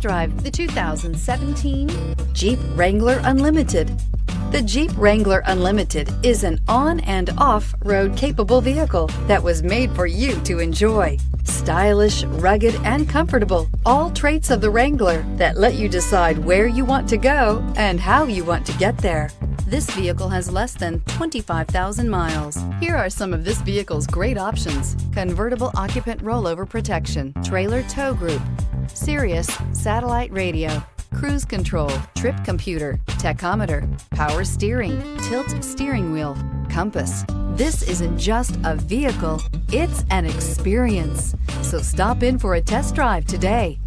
Drive the 2017 Jeep Wrangler Unlimited. The Jeep Wrangler Unlimited is an on- and off-road capable vehicle that was made for you to enjoy. Stylish, rugged, and comfortable, all traits of the Wrangler that let you decide where you want to go and how you want to get there. This vehicle has less than 25,000 miles. Here are some of this vehicle's great options: convertible occupant rollover protection, trailer tow group, Sirius satellite radio, cruise control, trip computer, tachometer, power steering, tilt steering wheel, compass. This isn't just a vehicle, it's an experience. So stop in for a test drive today.